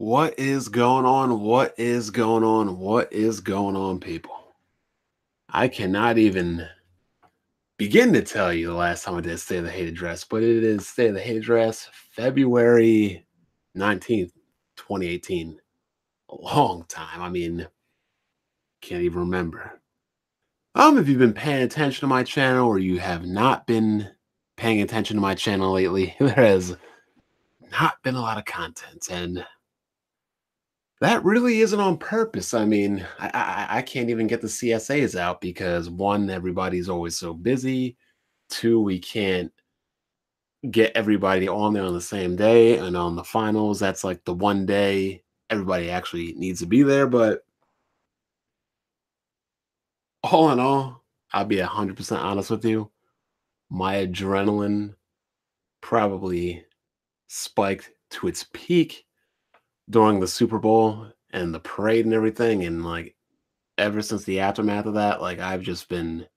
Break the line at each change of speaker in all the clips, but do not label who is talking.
What is going on? What is going on? What is going on, people? I cannot even begin to tell you the last time I did State of the Hate Address, but it is State of the Hate Address, February 19th, 2018. A long time. I mean, can't even remember. If you've been paying attention to my channel or you have not been paying attention to my channel lately, there has not been a lot of content. And that really isn't on purpose. I mean, I can't even get the CSAs out because one, everybody's always so busy. Two, we can't get everybody on there on the same day. And on the finals, that's like the one day everybody actually needs to be there. But all in all, I'll be 100% honest with you. My adrenaline probably spiked to its peak during the Super Bowl and the parade and everything. And like ever since the aftermath of that, like I've just been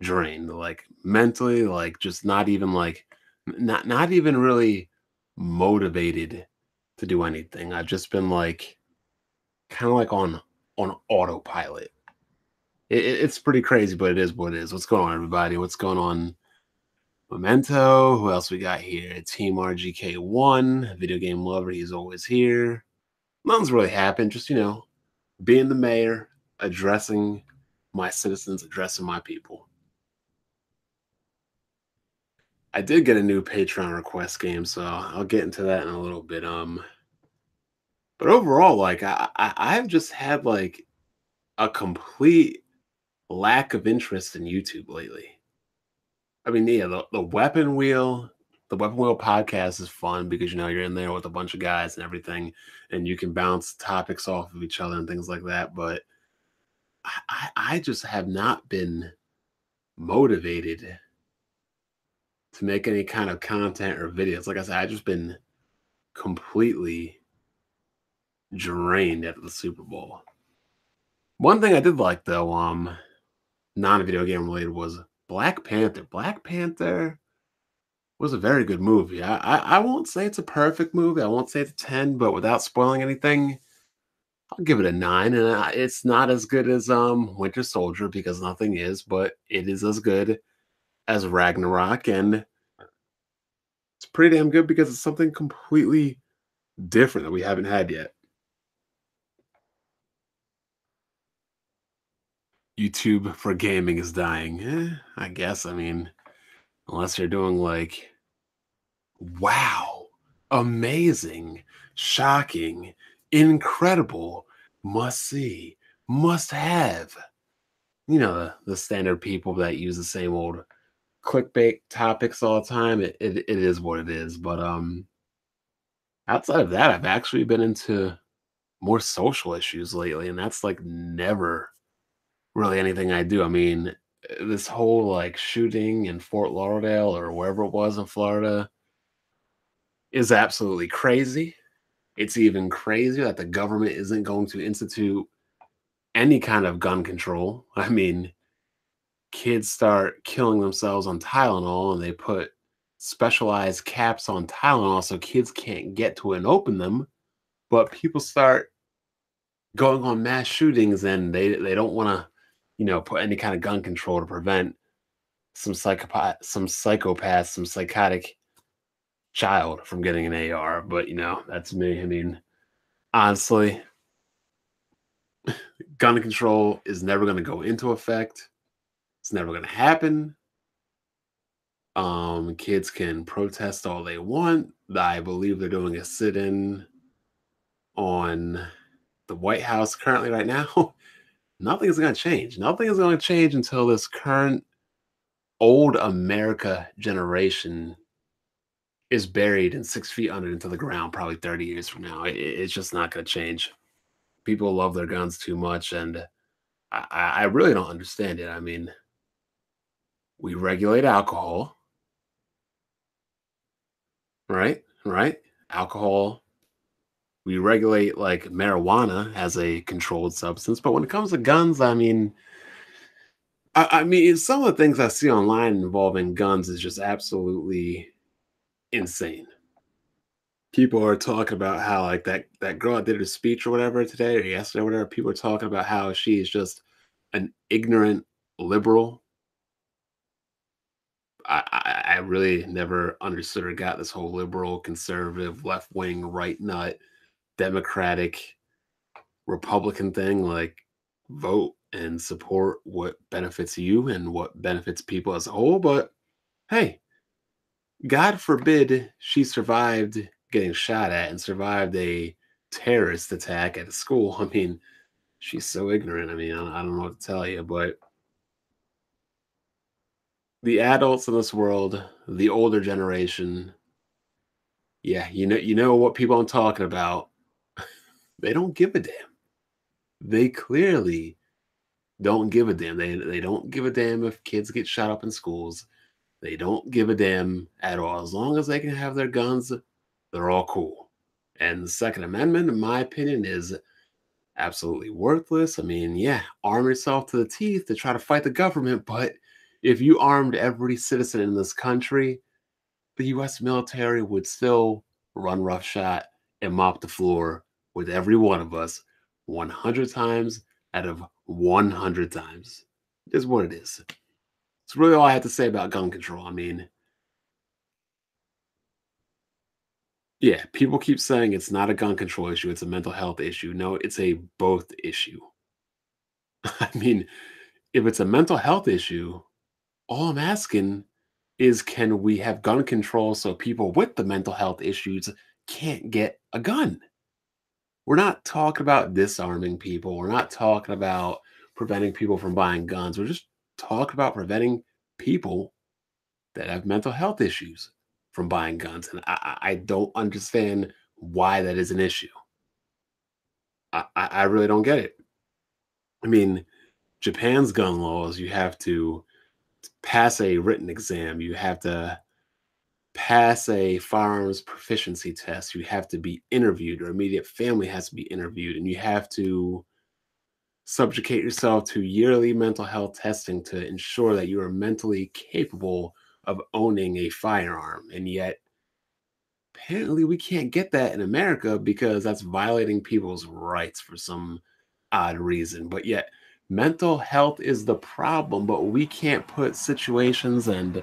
drained, like mentally, like just not even like not even really motivated to do anything. I've just been like kind of like on autopilot. It's pretty crazy, but it is what it is. What's going on, everybody? What's going on? Memento. Who else we got here? Team RGK1, video game lover. He's always here. Nothing's really happened. Just being the mayor, addressing my citizens, addressing my people. I did get a new Patreon request game, so I'll get into that in a little bit. But overall, like I've just had like a complete lack of interest in YouTube lately. I mean, yeah, the Weapon Wheel podcast is fun because you're in there with a bunch of guys and everything, and you can bounce topics off of each other and things like that. But I just have not been motivated to make any kind of content or videos. Like I said, I've just been completely drained at the Super Bowl. One thing I did like though, non-video game related, was Black Panther. Black Panther was a very good movie. I won't say it's a perfect movie. I won't say it's a 10, but without spoiling anything, I'll give it a 9. And it's not as good as Winter Soldier because nothing is, but it is as good as Ragnarok, and it's pretty damn good because it's something completely different that we haven't had yet. YouTube for gaming is dying. I guess. I mean, unless you're doing like, wow, amazing, shocking, incredible, must see, must have. The standard people that use the same old clickbait topics all the time. It is what it is. But outside of that, I've actually been into more social issues lately, and that's like never really anything I do. I mean, this whole like shooting in Fort Lauderdale or wherever it was in Florida is absolutely crazy. It's even crazier that the government isn't going to institute any kind of gun control. I mean, kids start killing themselves on Tylenol and they put specialized caps on Tylenol so kids can't get to it and open them. But people start going on mass shootings and they don't want to, put any kind of gun control to prevent some psychotic child from getting an AR. But that's me. I mean, honestly, gun control is never going to go into effect. It's never going to happen. Kids can protest all they want. I believe they're doing a sit-in on the White House currently right now. Nothing is going to change. Nothing is going to change until this current old America generation is buried and 6 feet under into the ground probably 30 years from now. It's just not going to change. People love their guns too much, and I really don't understand it. I mean, we regulate alcohol, right? Right? Alcohol. We regulate like marijuana as a controlled substance, but when it comes to guns, I mean, some of the things I see online involving guns is just absolutely insane. People are talking about how like that girl that did her speech or whatever today or yesterday or whatever. People are talking about how she is just an ignorant liberal. I really never understood or got this whole liberal, conservative, left wing, right nut, Democratic, Republican thing. Like, vote and support what benefits you and what benefits people as a whole. But hey, God forbid she survived getting shot at and survived a terrorist attack at a school. I mean, she's so ignorant. I mean, I don't know what to tell you, but the adults in this world, the older generation, yeah, you know what people I'm talking about. They don't give a damn. They clearly don't give a damn. They don't give a damn if kids get shot up in schools. They don't give a damn at all. As long as they can have their guns, they're all cool. And the Second Amendment, in my opinion, is absolutely worthless. I mean, yeah, arm yourself to the teeth to try to fight the government, but if you armed every citizen in this country, the US military would still run roughshod and mop the floor with every one of us 100 times out of 100 times. It is what it is. It's really all I have to say about gun control. I mean, yeah, people keep saying it's not a gun control issue, it's a mental health issue. No, it's a both issue. I mean, if it's a mental health issue, all I'm asking is can we have gun control so people with the mental health issues can't get a gun? We're not talking about disarming people. We're not talking about preventing people from buying guns. We're just talking about preventing people that have mental health issues from buying guns. And I don't understand why that is an issue. I really don't get it. I mean, Japan's gun laws, you have to pass a written exam, you have to pass a firearms proficiency test, you have to be interviewed, or immediate family has to be interviewed, and you have to subjugate yourself to yearly mental health testing to ensure that you are mentally capable of owning a firearm. And yet, apparently, we can't get that in America because that's violating people's rights for some odd reason. But yet, mental health is the problem, but we can't put situations and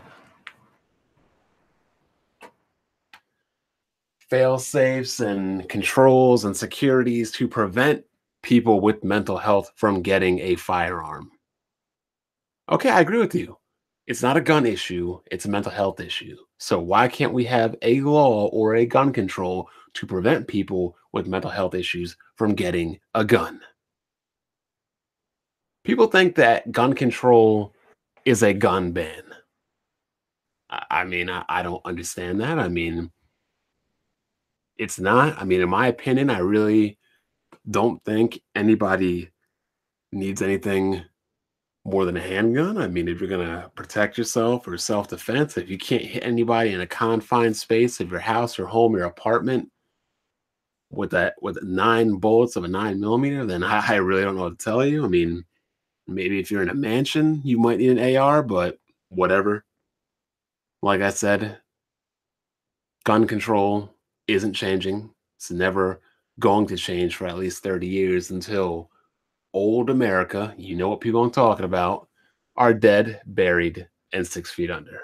fail safes and controls and securities to prevent people with mental health from getting a firearm. Okay, I agree with you. It's not a gun issue, it's a mental health issue. So why can't we have a law or a gun control to prevent people with mental health issues from getting a gun? People think that gun control is a gun ban. I mean, I don't understand that. I mean, it's not. I mean, in my opinion, I really don't think anybody needs anything more than a handgun. I mean, if you're gonna protect yourself or self-defense, if you can't hit anybody in a confined space of your house or home, your apartment with 9 bullets of a 9 millimeter, then I really don't know what to tell you. I mean, maybe if you're in a mansion, you might need an AR, but whatever. Like I said, gun control isn't changing. It's never going to change for at least 30 years until old America, you know what people I'm talking about, are dead, buried, and 6 feet under.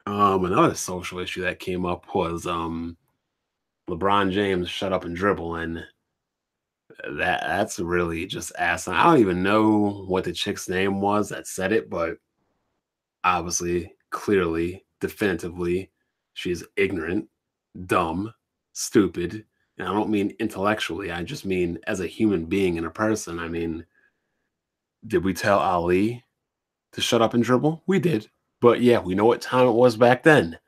Another social issue that came up was LeBron James shut up and dribble, and that's really just asinine. I don't even know what the chick's name was that said it, but obviously, clearly, definitively, she's ignorant, dumb, stupid. And I don't mean intellectually, I just mean as a human being and a person. I mean, did we tell Ali to shut up and dribble? We did. But yeah, we know what time it was back then.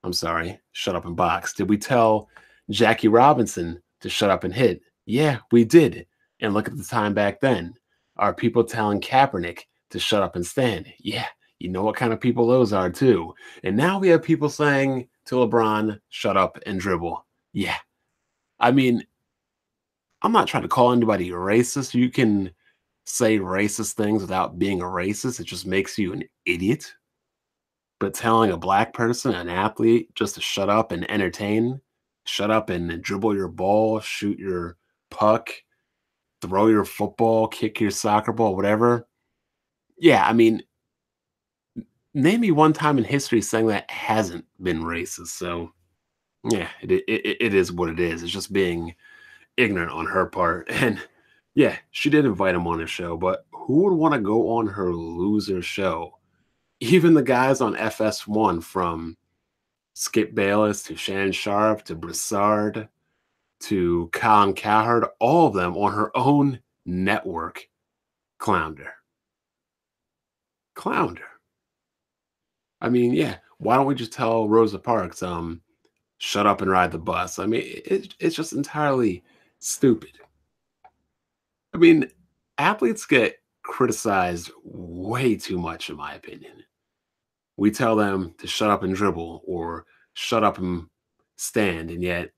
I'm sorry, shut up and box. Did we tell Jackie Robinson to shut up and hit? Yeah, we did. And look at the time back then. Are people telling Kaepernick to shut up and stand? Yeah, you know what kind of people those are too. And now we have people saying to LeBron, shut up and dribble. Yeah. I mean, I'm not trying to call anybody racist. You can say racist things without being a racist. It just makes you an idiot. But telling a black person, an athlete, just to shut up and entertain, shut up and dribble your ball, shoot your puck, throw your football, kick your soccer ball, whatever. Yeah, I mean, name me one time in history saying that hasn't been racist. So yeah, it is what it is. It's just being ignorant on her part. And yeah, she did invite him on her show, but who would want to go on her loser show? Even the guys on FS1, from Skip Bayless to Shannon Sharp to Broussard to Colin Cowherd, all of them on her own network clowned her. Clowned her. I mean, yeah, why don't we just tell Rosa Parks, shut up and ride the bus? I mean, it's just entirely stupid. I mean, athletes get criticized way too much, in my opinion. We tell them to shut up and dribble or shut up and stand, and yet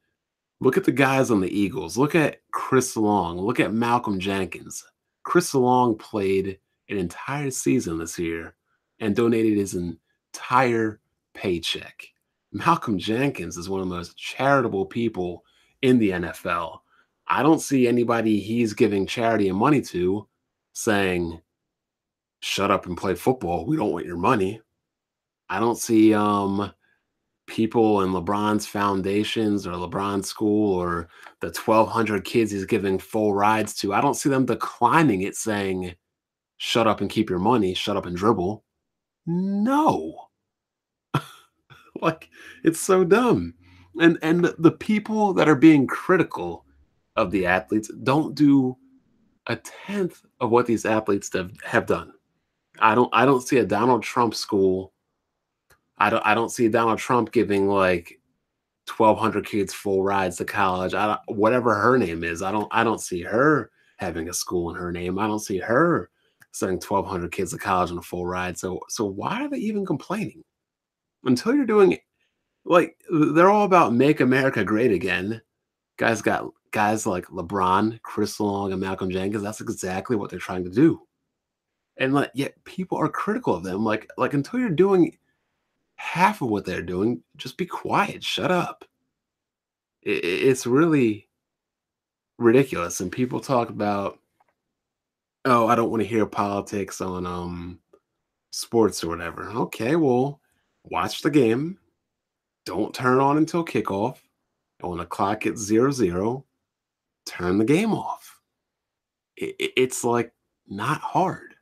look at the guys on the Eagles. Look at Chris Long. Look at Malcolm Jenkins. Chris Long played an entire season this year and donated his entire paycheck. Malcolm Jenkins is one of the most charitable people in the NFL. I don't see anybody he's giving charity and money to saying, shut up and play football. We don't want your money. I don't see people in LeBron's foundations or LeBron's school or the 1,200 kids he's giving full rides to. I don't see them declining it saying, shut up and keep your money, shut up and dribble. No. Like, it's so dumb. And the people that are being critical of the athletes don't do a tenth of what these athletes have done. I don't see a Donald Trump school. I don't see Donald Trump giving like 1,200 kids full rides to college. I don't, whatever her name is, I don't see her having a school in her name. I don't see her sending 1,200 kids to college on a full ride. So why are they even complaining? Until you're doing, like, they're all about make America great again. Got guys like LeBron, Chris Long, and Malcolm Jenkins. That's exactly what they're trying to do. And like, yet people are critical of them. Like until you're doing half of what they're doing, just be quiet. Shut up. It's really ridiculous. And people talk about, oh, I don't want to hear politics on sports or whatever. Okay, well, watch the game. Don't turn on until kickoff. And when the clock hits 0-0, turn the game off. It's like not hard.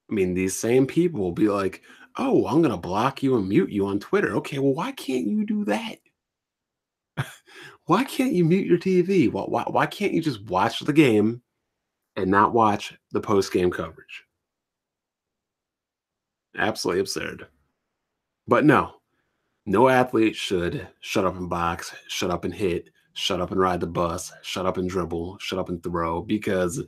I mean, these same people will be like, oh, I'm going to block you and mute you on Twitter. Okay, well, why can't you do that? Why can't you mute your TV? Why can't you just watch the game and not watch the post game coverage? Absolutely absurd. But no, no athlete should shut up and box, shut up and hit, shut up and ride the bus, shut up and dribble, shut up and throw, because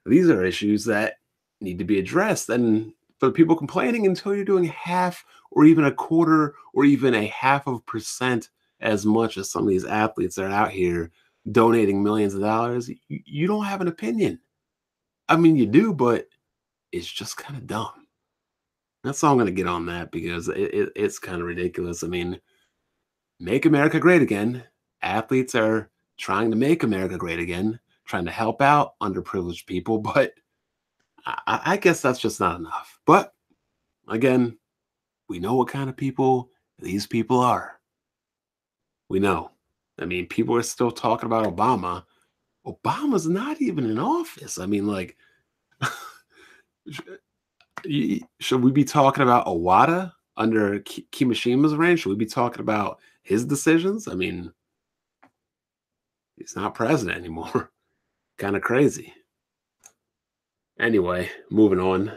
these are issues that need to be addressed. And for the people complaining, until you're doing half or even a quarter or even a half of percent as much as some of these athletes that are out here donating millions of dollars, you don't have an opinion. I mean, you do, but it's just kind of dumb. That's all I'm going to get on that because it's kind of ridiculous. I mean, make America great again. Athletes are trying to make America great again, trying to help out underprivileged people, but I guess that's just not enough. But again, we know what kind of people these people are. We know. I mean, people are still talking about Obama. Obama's not even in office. I mean, like, should we be talking about Owada under Kimishima's reign? Should we be talking about his decisions? I mean, he's not president anymore. Kind of crazy. Anyway, moving on.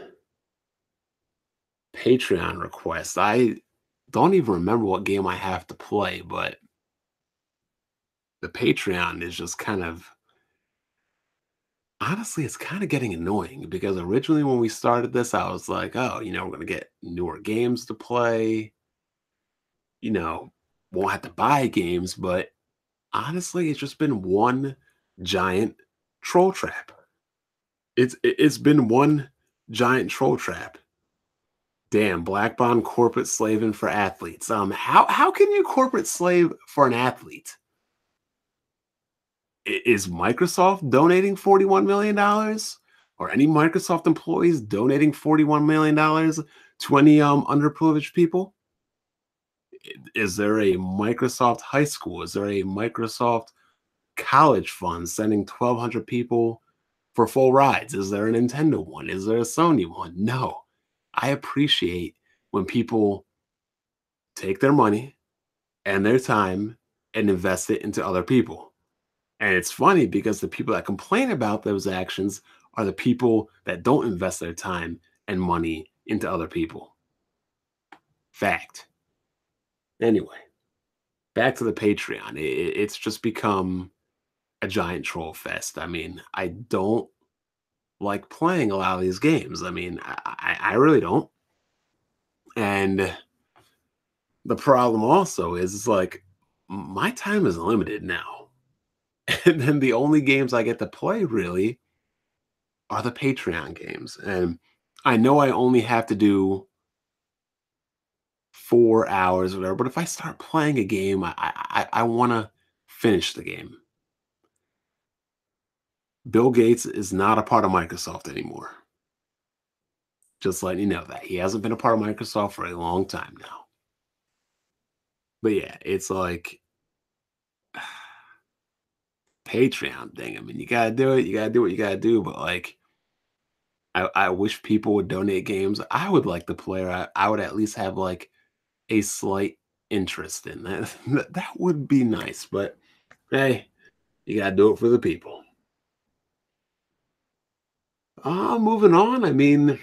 Patreon request. I don't even remember what game I have to play, but the Patreon is just kind of, honestly, it's kind of getting annoying because originally when we started this, I was like, oh, we're going to get newer games to play, you know, won't have to buy games, but honestly, it's just been one giant troll trap. It's been one giant troll trap. Damn, black bond corporate slaving for athletes. How can you corporate slave for an athlete? Is Microsoft donating $41 million, or any Microsoft employees donating $41 million to any underprivileged people? Is there a Microsoft high school? Is there a Microsoft college fund sending 1,200 people for full rides? Is there a Nintendo one? Is there a Sony one? No. I appreciate when people take their money and their time and invest it into other people. And it's funny because the people that complain about those actions are the people that don't invest their time and money into other people. Fact. Anyway, back to the Patreon. It's just become a giant troll fest. I mean, I don't like playing a lot of these games. I mean, I really don't. And the problem also is like my time is limited now. And then the only games I get to play really are the Patreon games. And I know I only have to do 4 hours or whatever, but if I start playing a game, I want to finish the game. Bill Gates is not a part of Microsoft anymore. Just letting you know that. He hasn't been a part of Microsoft for a long time now. But yeah, it's like Patreon thing. I mean, you gotta do it. You gotta do what you gotta do. But like, I wish people would donate games. I would like to play. Or I would at least have like a slight interest in that. That would be nice. But hey, you gotta do it for the people. Moving on. I mean,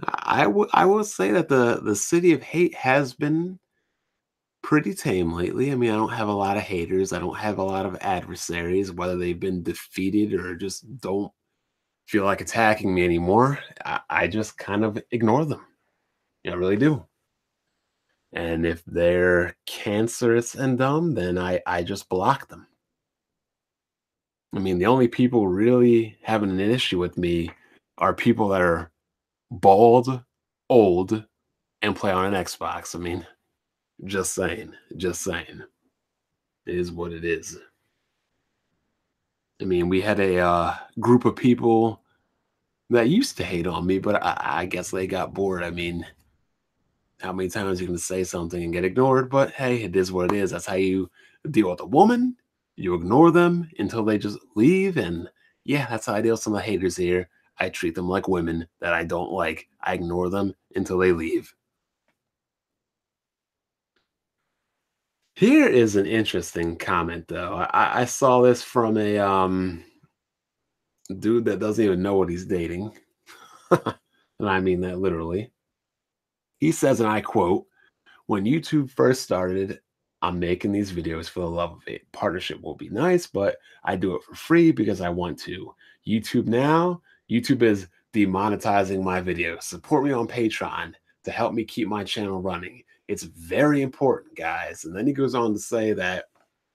I will say that the City of Hate has been pretty tame lately. I mean, I don't have a lot of haters. I don't have a lot of adversaries, whether they've been defeated or just don't feel like attacking me anymore. I just kind of ignore them. I really do. And if they're cancerous and dumb, then I just block them. I mean, the only people really having an issue with me are people that are bald, old, and play on an Xbox. I mean, just saying. Just saying. It is what it is. I mean, we had a group of people that used to hate on me, but I guess they got bored. I mean, how many times you can say something and get ignored? But hey, it is what it is. That's how you deal with a woman. You ignore them until they just leave. And yeah, that's how I deal with some of the haters here. I treat them like women that I don't like. I ignore them until they leave. Here is an interesting comment, though. I saw this from a dude that doesn't even know what he's dating. And I mean that literally. He says, and I quote, "When YouTube first started, I'm making these videos for the love of it. Partnership will be nice, but I do it for free because I want to. YouTube now, YouTube is demonetizing my videos. Support me on Patreon to help me keep my channel running. It's very important, guys." And then he goes on to say that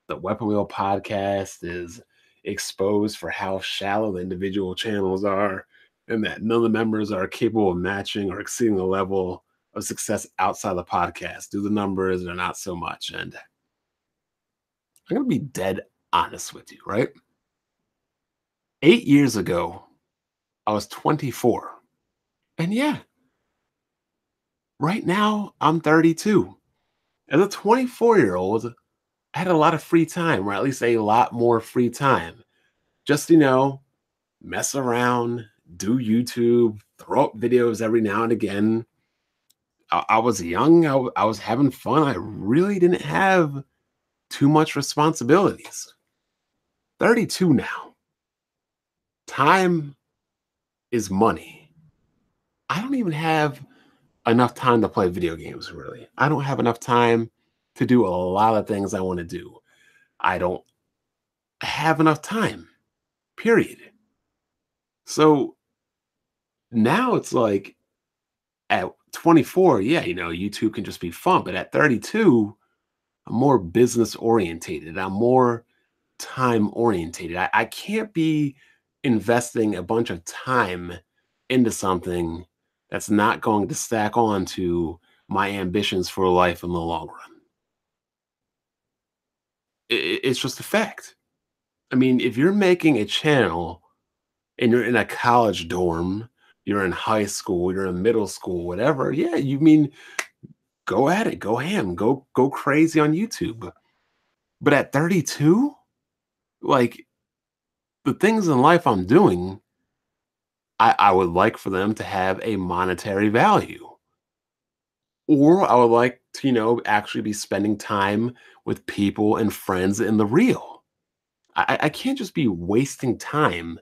the Weapon Wheel podcast is exposed for how shallow the individual channels are, and that none of the members are capable of matching or exceeding the level of success outside the podcast. Do the numbers or not so much? And I'm going to be dead honest with you, right? 8 years ago, I was 24. And yeah, right now I'm 32. As a 24-year-old, I had a lot of free time, or at least a lot more free time. Just, mess around, do YouTube, throw up videos every now and again. I was young. I was having fun. I really didn't have too much responsibilities. 32 now. Time is money. I don't even have enough time to play video games, really. I don't have enough time to do a lot of things I want to do. I don't have enough time, period. So now it's like at 24, yeah, YouTube can just be fun. But at 32, I'm more business orientated. I'm more time orientated. I can't be investing a bunch of time into something That's not going to stack on to my ambitions for life in the long run. It's just a fact. I mean, if you're making a channel and you're in a college dorm, you're in high school, you're in middle school, whatever, yeah, you mean go at it, go ham, go crazy on YouTube. But at 32, like the things in life I'm doing, I would like for them to have a monetary value. Or I would like to, actually be spending time with people and friends in the real. I can't just be wasting time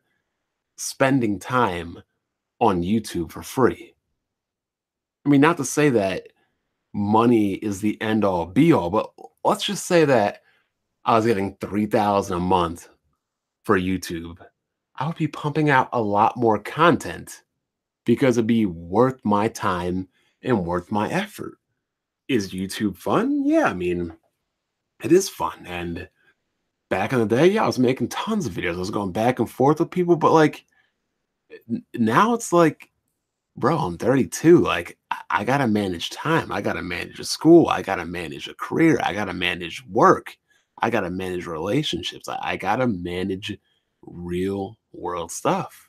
spending time on YouTube for free. I mean, not to say that money is the end all be all, but let's just say that I was getting 3,000 a month for YouTube. I would be pumping out a lot more content because it'd be worth my time and worth my effort. Is YouTube fun? Yeah, I mean, it is fun. And back in the day, yeah, I was making tons of videos. I was going back and forth with people, but like now it's like, bro, I'm 32. Like, I gotta manage time. I gotta manage a school. I gotta manage a career. I gotta manage work. I gotta manage relationships. I gotta manage real world stuff.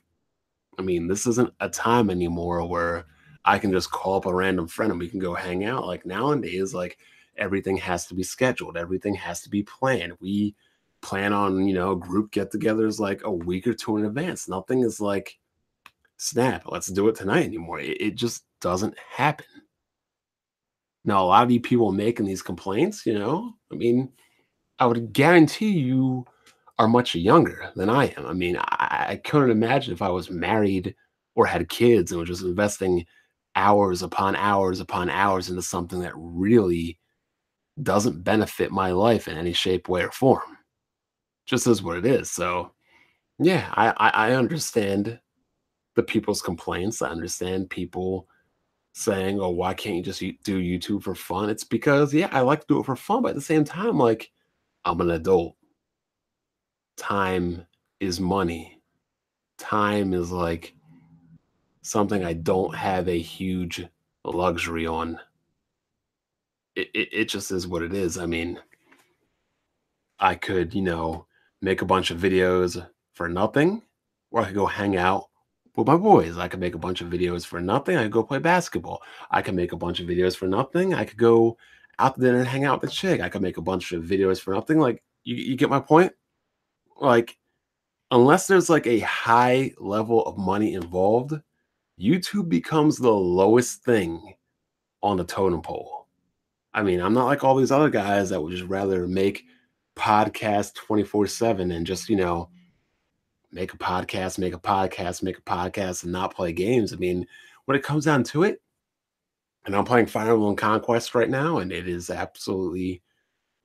I mean, this isn't a time anymore where I can just call up a random friend and we can go hang out. Like nowadays, like everything has to be scheduled, everything has to be planned. We plan on, group get togethers like a week or two in advance. Nothing is like, snap, let's do it tonight anymore. It just doesn't happen. Now, a lot of you people making these complaints, I mean, I would guarantee you are much younger than I am. I mean, I couldn't imagine if I was married or had kids and was just investing hours upon hours upon hours into something that really doesn't benefit my life in any shape, way, or form. Just is what it is. So, yeah, I understand the people's complaints. I understand people saying, "Oh, why can't you just do YouTube for fun?" It's because, yeah, I like to do it for fun, but at the same time, like, I'm an adult. Time is money. Time is like something I don't have a huge luxury on. It just is what it is. I mean, I could, make a bunch of videos for nothing, or I could go hang out with my boys. I could make a bunch of videos for nothing. I could go play basketball. I could make a bunch of videos for nothing. I could go out to dinner and hang out with a chick. I could make a bunch of videos for nothing. Like, you get my point? Like, unless there's like a high level of money involved, YouTube becomes the lowest thing on the totem pole. I mean, I'm not like all these other guys that would just rather make podcasts 24/7 and just, make a podcast, make a podcast, make a podcast and not play games. I mean, when it comes down to it, and I'm playing Fire Emblem Conquest right now, and it is absolutely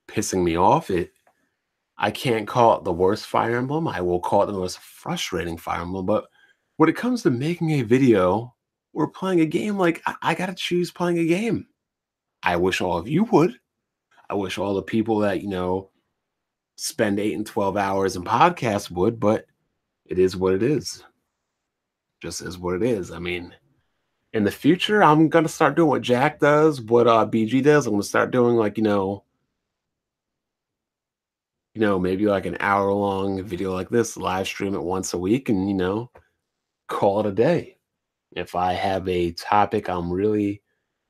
pissing me off. I can't call it the worst Fire Emblem. I will call it the most frustrating Fire Emblem. But when it comes to making a video or playing a game, like I gotta choose playing a game. I wish all of you would. I wish all the people that, spend 8 and 12 hours in podcasts would, but it is what it is. Just is what it is. I mean, in the future, I'm gonna start doing what Jack does, what BG does. I'm gonna start doing like, maybe like an hour long video like this, live stream it once a week and, call it a day. If I have a topic I'm really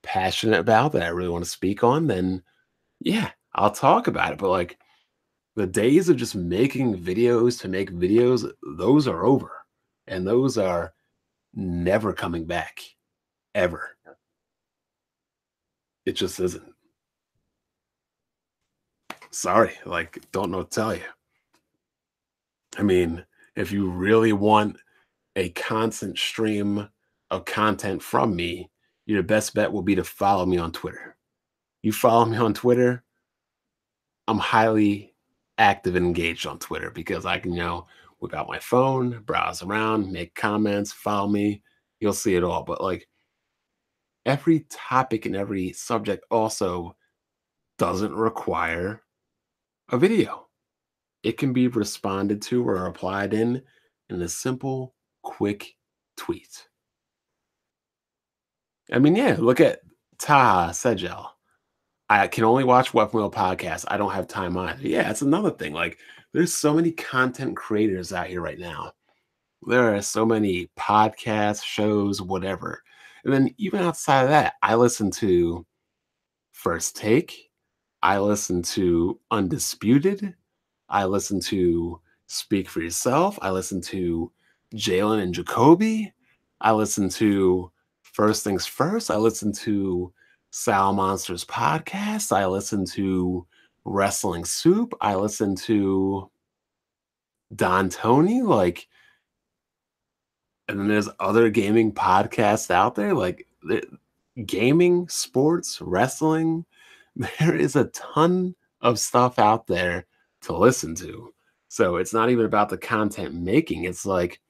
passionate about that I really want to speak on, then yeah, I'll talk about it. But like the days of just making videos to make videos, those are over. And those are never coming back ever. It just isn't. Sorry, like don't know what to tell you. I mean, if you really want a constant stream of content from me, your best bet will be to follow me on Twitter. You follow me on Twitter, I'm highly active and engaged on Twitter because I can, whip out my phone, browse around, make comments, follow me. You'll see it all. But like every topic and every subject also doesn't require a video. It can be responded to or applied in a simple, quick tweet. I mean, yeah, look at Taha Sejal. I can only watch Weapon Wheel podcasts. I don't have time either. Yeah, that's another thing. Like, there's so many content creators out here right now. There are so many podcasts, shows, whatever. And then even outside of that, I listen to First Take. I listen to Undisputed. I listen to Speak for Yourself. I listen to Jalen and Jacoby. I listen to First Things First. I listen to Sal Monsters podcast. I listen to Wrestling Soup. I listen to Don Tony. Like, and then there's other gaming podcasts out there. Like, gaming, sports, wrestling. There is a ton of stuff out there to listen to. So it's not even about the content making. It's like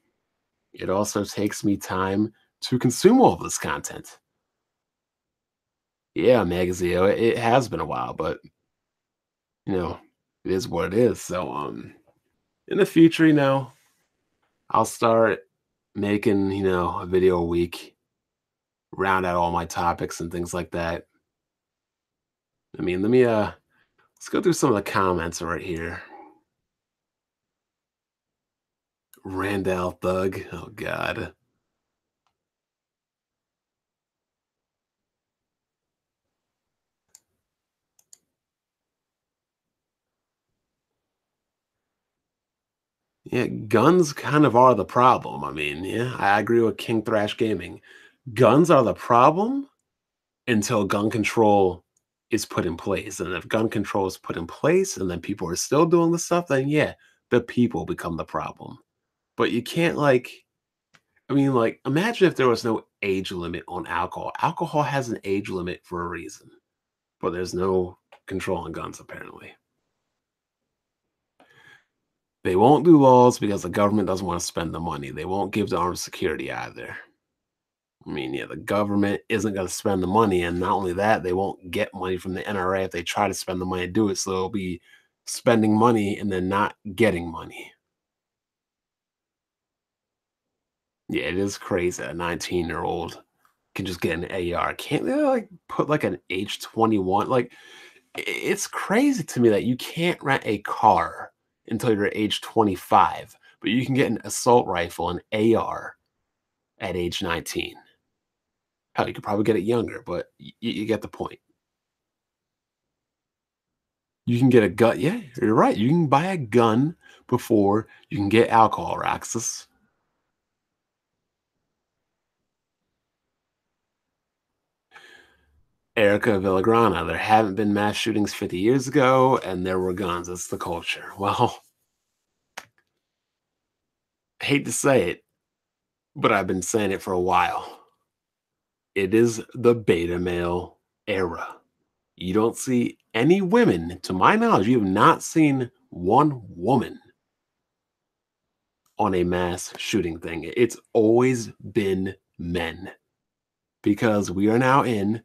it also takes me time to consume all of this content. Yeah, magazine. It has been a while, but you know, it is what it is. So in the future, I'll start making, a video a week, round out all my topics and things like that. I mean, let me let's go through some of the comments right here. Randall Thug. Oh God. Yeah, guns kind of are the problem. I mean, yeah, I agree with King Thrash Gaming. Guns are the problem until gun control is put in place. And if gun control is put in place and then people are still doing the stuff, then yeah, the people become the problem. But you can't imagine if there was no age limit on alcohol. Alcohol has an age limit for a reason, but there's no control on guns apparently. They won't do laws because the government doesn't want to spend the money. They won't give the armed security either. I mean, yeah, the government isn't going to spend the money, and not only that, they won't get money from the NRA if they try to spend the money to do it. So they'll be spending money and then not getting money. Yeah, it is crazy that a 19-year-old can just get an AR. Can't they like put like an age 21? Like it's crazy to me that you can't rent a car until you're age 25, but you can get an assault rifle, an AR, at age 19. Hell, you could probably get it younger, but you get the point. You can get a gun. Yeah, you're right. You can buy a gun before you can get alcohol, Roxas. Erica Villagrana. There haven't been mass shootings 50 years ago, and there were guns. It's the culture. Well, hate to say it, but I've been saying it for a while. It is the beta male era. You don't see any women, to my knowledge, you have not seen one woman on a mass shooting thing. It's always been men because we are now in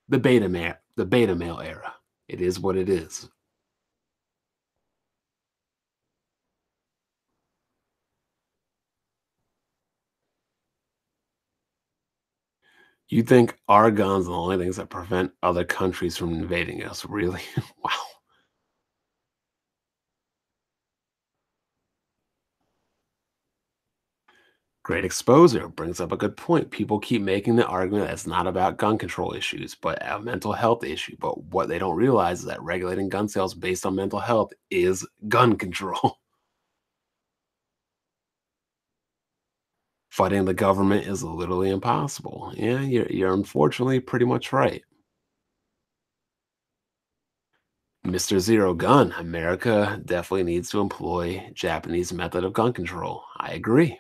the beta male era. It is what it is. You think our guns are the only things that prevent other countries from invading us? Really? Wow. Great exposure brings up a good point. People keep making the argument that it's not about gun control issues, but a mental health issue. But what they don't realize is that regulating gun sales based on mental health is gun control. Fighting the government is literally impossible. Yeah, you're unfortunately pretty much right. Mr. Zero Gun, America definitely needs to employ Japanese method of gun control. I agree.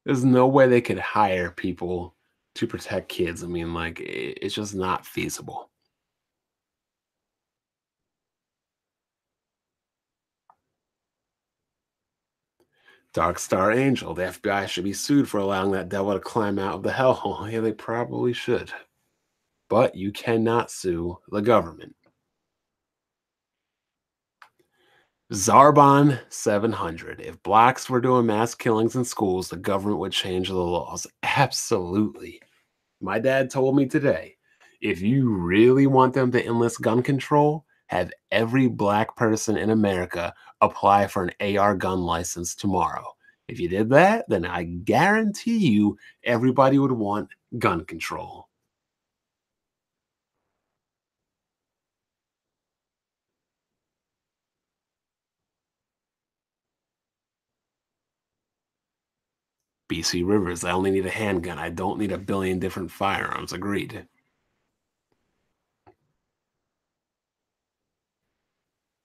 There's no way they could hire people to protect kids. I mean, like, it's just not feasible. Dark Star Angel, the FBI should be sued for allowing that devil to climb out of the hellhole. Yeah, they probably should. But you cannot sue the government. Zarbon 700. If blacks were doing mass killings in schools, the government would change the laws. Absolutely. My dad told me today, if you really want them to enlist gun control, have every black person in America apply for an AR gun license tomorrow. If you did that, then I guarantee you everybody would want gun control. BC Rivers, I only need a handgun. I don't need a billion different firearms. Agreed.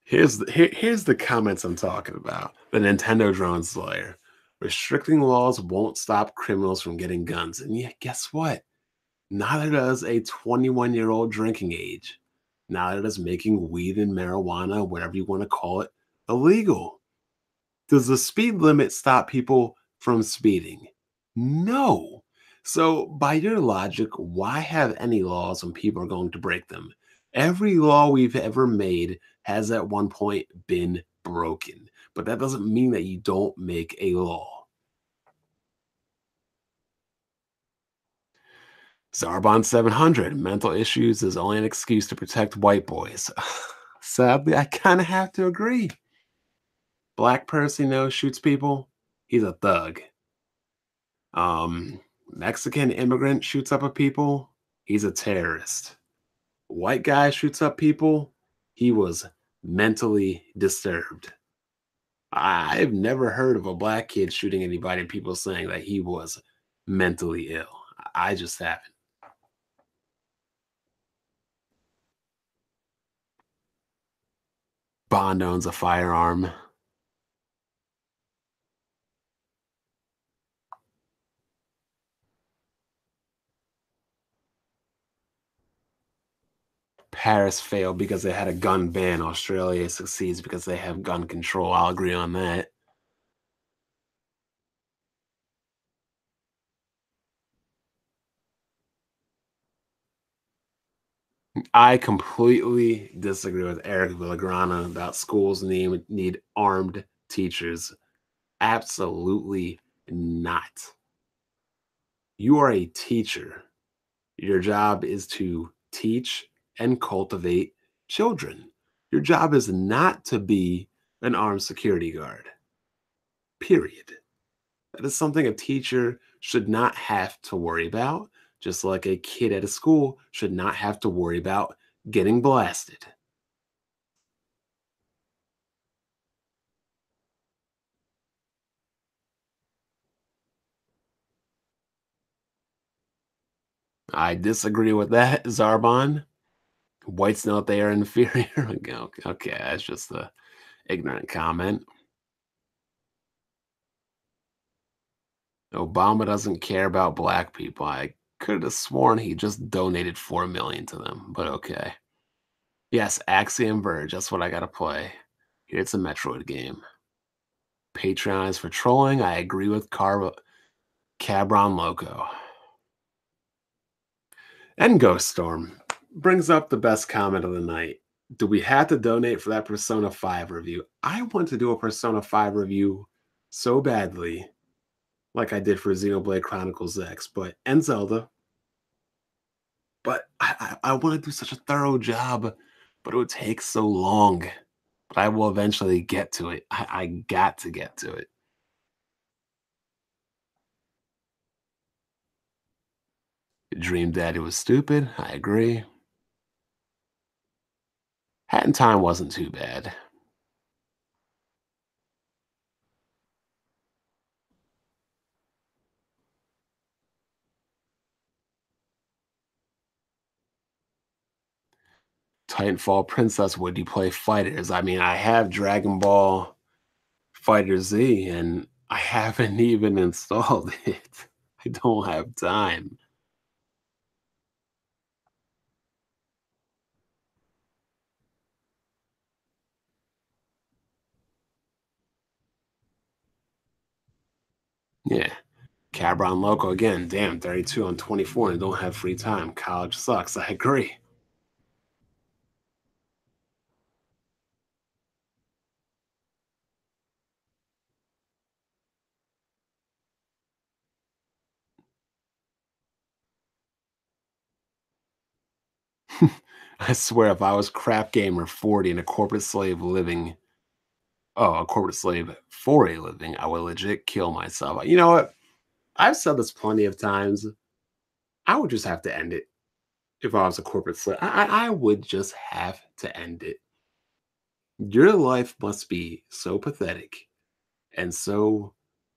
Here's the comments I'm talking about. The Nintendo drones lawyer. Restricting laws won't stop criminals from getting guns. And yeah, guess what? Neither does a 21-year-old drinking age. Neither does making weed and marijuana, whatever you want to call it, illegal. Does the speed limit stop people from speeding? No. So, by your logic, why have any laws when people are going to break them? Every law we've ever made has at one point been broken, but that doesn't mean that you don't make a law. Zarbon 700, mental issues is only an excuse to protect white boys. Sadly, I kind of have to agree. Black person, shoots people, he's a thug. Um, Mexican immigrant shoots up at people, he's a terrorist. White guy shoots up people, he was mentally disturbed. I've never heard of a black kid shooting anybody and people saying that he was mentally ill. I just haven't. Bond owns a firearm. Paris failed because they had a gun ban. Australia succeeds because they have gun control. I'll agree on that. I completely disagree with Eric Villagrana about schools need armed teachers. Absolutely not. You are a teacher. Your job is to teach and cultivate children. Your job is not to be an armed security guard, period. That is something a teacher should not have to worry about, just like a kid at a school should not have to worry about getting blasted. I disagree with that, Zarbon. Whites know that they are inferior. Okay, that's just a ignorant comment. Obama doesn't care about black people. I could have sworn he just donated 4 million to them, but okay. Yes, Axiom Verge. That's what I gotta play. Here's a Metroid game. Patreon is for trolling. I agree with Cabron Loco. And Ghost Storm brings up the best comment of the night. Do we have to donate for that Persona 5 review? I want to do a Persona 5 review so badly, like I did for Xenoblade Chronicles X, and Zelda. But I want to do such a thorough job, but it would take so long. But I will eventually get to it. I got to get to it. Dream Daddy was stupid. I agree. Hat in Time wasn't too bad. Titanfall Princess, would you play fighters? I mean, I have Dragon Ball Fighter Z and I haven't even installed it. I don't have time. Yeah. Cabron Loco again. Damn, 32 on 24 and don't have free time. College sucks. I agree. I swear, if I was crap gamer 40 and a corporate slave for a living, I would legit kill myself. You know what? I've said this plenty of times. I would just have to end it if I was a corporate slave. I would just have to end it. Your life must be so pathetic and so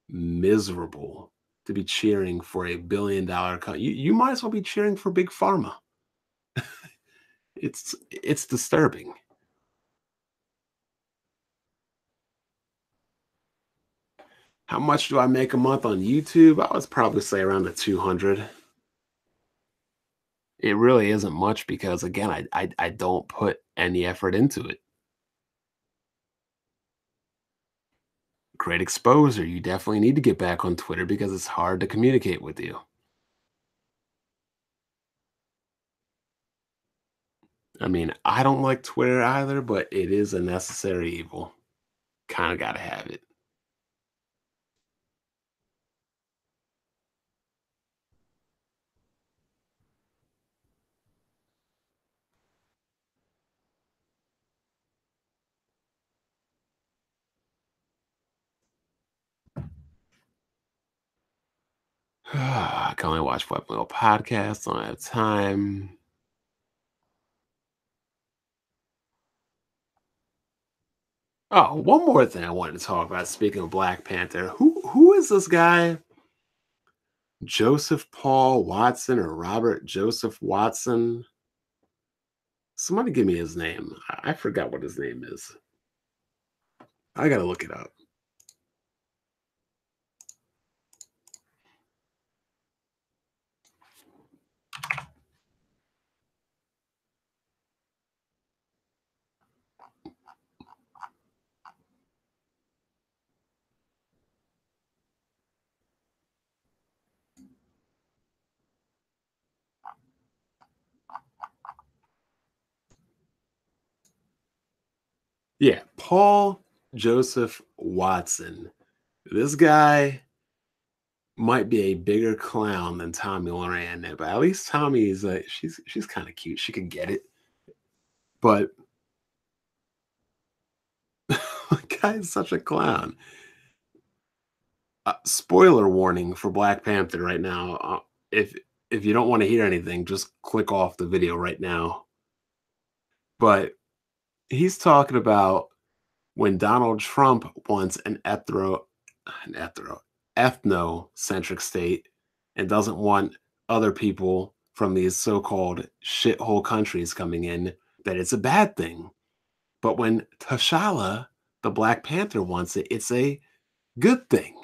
miserable to be cheering for a billion-dollar you might as well be cheering for big pharma. It's disturbing. How much do I make a month on YouTube? I would probably say around the 200. It really isn't much because again, I don't put any effort into it. Great exposure. You definitely need to get back on Twitter because it's hard to communicate with you. I mean, I don't like Twitter either, but it is a necessary evil. Kind of got to have it. I can only watch one little podcasts. I don't have time. Oh, one more thing I wanted to talk about. Speaking of Black Panther, who is this guy? Joseph Paul Watson or Robert Joseph Watson? Somebody give me his name. I forgot what his name is. I gotta look it up. Yeah, Paul Joseph Watson. This guy might be a bigger clown than Tommy Loran, but at least Tommy is she's kind of cute. She could get it, but the guy is such a clown. Spoiler warning for Black Panther right now. If you don't want to hear anything, just click off the video right now. But he's talking about when Donald Trump wants an ethnocentric state and doesn't want other people from these so-called shithole countries coming in, that it's a bad thing. But when T'Challa, the Black Panther, wants it, it's a good thing.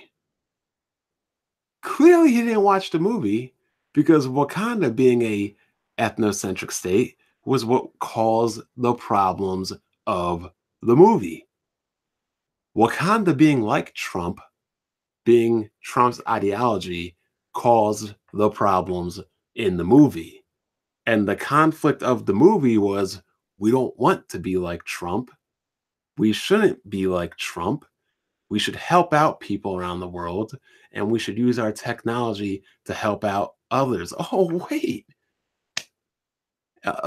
Clearly, he didn't watch the movie because Wakanda being a ethnocentric state was what caused the problems of the movie. Wakanda being like Trump, being Trump's ideology, caused the problems in the movie. And the conflict of the movie was we don't want to be like Trump. We shouldn't be like Trump. We should help out people around the world and we should use our technology to help out others. Oh, wait.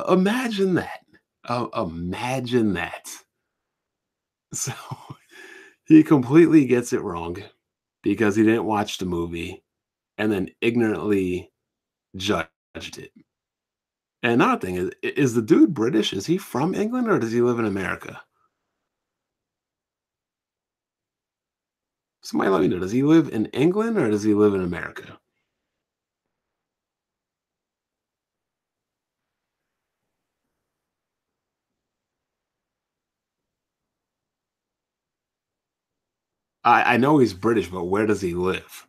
Imagine that. Imagine that. So he completely gets it wrong because he didn't watch the movie and then ignorantly judged it. And another thing is the dude British? Is he from England or does he live in America? Somebody let me know. Does he live in England or does he live in America? I know he's British, but where does he live?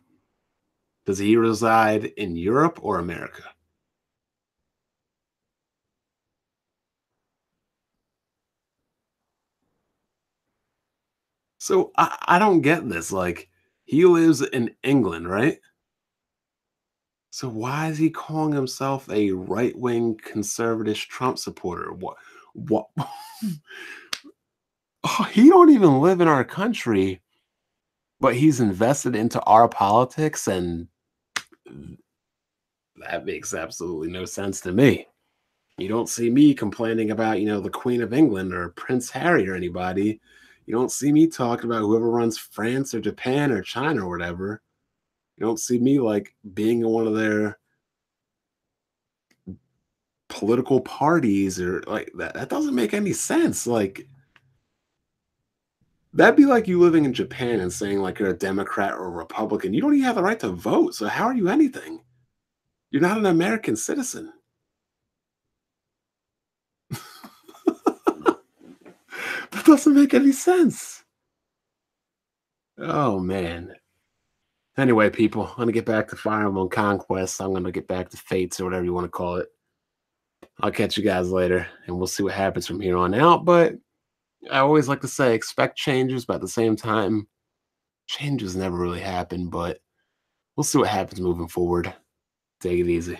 Does he reside in Europe or America? So I don't get this. Like, he lives in England, right? So why is he calling himself a right-wing conservative Trump supporter? What oh, he don't even live in our country, but he's invested into our politics, and that makes absolutely no sense to me. You don't see me complaining about, the Queen of England or Prince Harry or anybody. You don't see me talking about whoever runs France or Japan or China or whatever. You don't see me like being in one of their political parties or like that. That doesn't make any sense. Like that'd be like you living in Japan and saying like you're a Democrat or a Republican. You don't even have the right to vote. So how are you anything? You're not an American citizen. That doesn't make any sense. Oh man. Anyway, people, I'm gonna get back to Fire Emblem Conquest. I'm gonna get back to Fates or whatever you want to call it. I'll catch you guys later, and we'll see what happens from here on out. But I always like to say, expect changes, but at the same time, changes never really happen. But we'll see what happens moving forward. Take it easy.